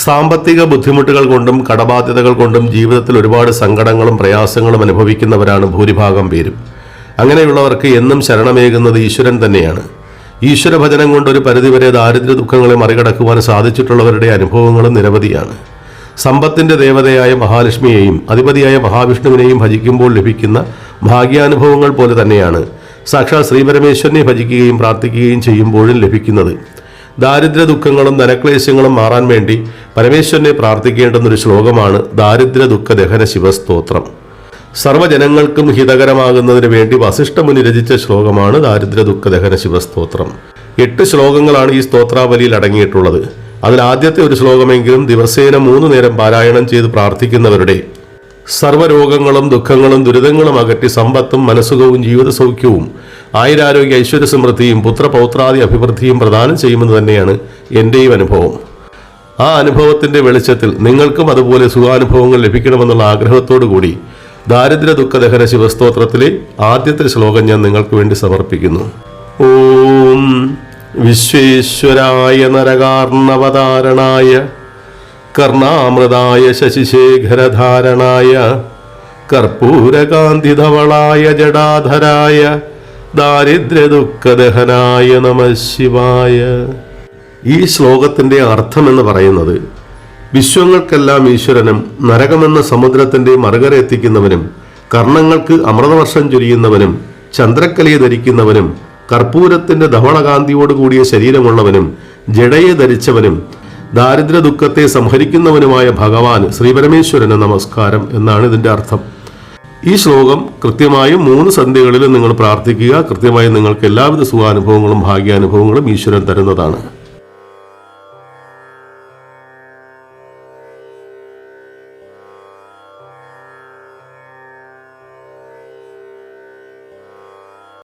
സാമ്പത്തിക ബുദ്ധിമുട്ടുകൾ കൊണ്ടും കടബാധ്യതകൾ കൊണ്ടും ജീവിതത്തിൽ ഒരുപാട് സങ്കടങ്ങളും പ്രയാസങ്ങളും അനുഭവിക്കുന്നവരാണ് ഭൂരിഭാഗം പേരും. അങ്ങനെയുള്ളവർക്ക് എന്നും ശരണമേകുന്നത് ഈശ്വരൻ തന്നെയാണ്. ഈശ്വരഭജനം കൊണ്ട് ഒരു പരിധിവരെ ദാരിദ്ര്യ ദുഃഖങ്ങളെ മറികടക്കുവാൻ സാധിച്ചിട്ടുള്ളവരുടെ അനുഭവങ്ങളും നിരവധിയാണ്. സമ്പത്തിന്റെ ദേവതയായ മഹാലക്ഷ്മിയെയും അധിപതിയായ മഹാവിഷ്ണുവിനെയും ഭജിക്കുമ്പോൾ ലഭിക്കുന്ന ഭാഗ്യാനുഭവങ്ങൾ പോലെ തന്നെയാണ് സാക്ഷാൽ ശ്രീപരമേശ്വരനെ ഭജിക്കുകയും പ്രാർത്ഥിക്കുകയും ചെയ്യുമ്പോഴും ലഭിക്കുന്നത്. ദാരിദ്ര്യ ദുഃഖങ്ങളും ധനക്ലേശങ്ങളും മാറാൻ വേണ്ടി പരമേശ്വരനെ പ്രാർത്ഥിക്കേണ്ടുന്നൊരു ശ്ലോകമാണ് ദാരിദ്ര്യ ദുഃഖ ദഹന ശിവസ്തോത്രം. സർവ്വജനങ്ങൾക്കും ഹിതകരമാകുന്നതിന് വേണ്ടി വസിഷ്ഠമുനി രചിച്ച ശ്ലോകമാണ് ദാരിദ്ര്യ ദുഃഖ ദഹന ശിവസ്തോത്രം. 8 ശ്ലോകങ്ങളാണ് ഈ സ്തോത്രാവലിയിൽ അടങ്ങിയിട്ടുള്ളത്. അതിൽ ആദ്യത്തെ ഒരു ശ്ലോകമെങ്കിലും ദിവസേന 3 നേരം പാരായണം ചെയ്ത് പ്രാർത്ഥിക്കുന്നവരുടെ സർവ്വരോഗങ്ങളും ദുഃഖങ്ങളും ദുരിതങ്ങളും അകറ്റി സമ്പത്തും മനസ്സുഖവും ജീവിത സൗഖ്യവും ആയുരാരോഗ്യ ഐശ്വര്യ സമൃദ്ധിയും പുത്രപൗത്രാദി അഭിവൃദ്ധിയും പ്രദാനം ചെയ്യുമെന്ന് തന്നെയാണ് എൻ്റെയും അനുഭവം. ആ അനുഭവത്തിന്റെ വെളിച്ചത്തിൽ നിങ്ങൾക്കും അതുപോലെ സുഖാനുഭവങ്ങൾ ലഭിക്കണമെന്നുള്ള ആഗ്രഹത്തോടു കൂടി ദാരിദ്ര്യ ദുഃഖ ദഹന ശിവസ്തോത്രത്തിലെ ആദ്യത്തെ ശ്ലോകം ഞാൻ നിങ്ങൾക്ക് വേണ്ടി സമർപ്പിക്കുന്നു. ഓം വിശ്വേശ്വരായ നരകാർണവതാരണായ കർണാമൃതായ ശശിശേഖരധാരണായ കർപ്പൂരകാന്തിധവളായ ജടാധരായ ദാരിദ്ര്യ ദുഃഖദഹനായ നമഃ ശിവായ. ഈ ശ്ലോകത്തിന്റെ അർത്ഥമെന്ന് പറയുന്നത് വിശ്വങ്ങൾക്കെല്ലാം ഈശ്വരനും നരകമെന്ന സമുദ്രത്തിന്റെ മറുകര എത്തിക്കുന്നവനും കർണങ്ങൾക്ക് അമൃതവർഷം ചൊരിയുന്നവനും ചന്ദ്രക്കലയെ ധരിക്കുന്നവനും കർപ്പൂരത്തിന്റെ ധവളകാന്തിയോടുകൂടിയ ശരീരമുള്ളവനും ജടയെ ധരിച്ചവനും ദാരിദ്ര്യ ദുഃഖത്തെ സംഹരിക്കുന്നവനുമായ ഭഗവാൻ ശ്രീപരമേശ്വരന് നമസ്കാരം എന്നാണ് ഇതിന്റെ അർത്ഥം. ഈ ശ്ലോകം കൃത്യമായും 3 സന്ധ്യകളിലും നിങ്ങൾ പ്രാർത്ഥിക്കുക. കൃത്യമായും നിങ്ങൾക്ക് എല്ലാവിധ സുഖാനുഭവങ്ങളും ഭാഗ്യാനുഭവങ്ങളും ഈശ്വരൻ തരുന്നതാണ്.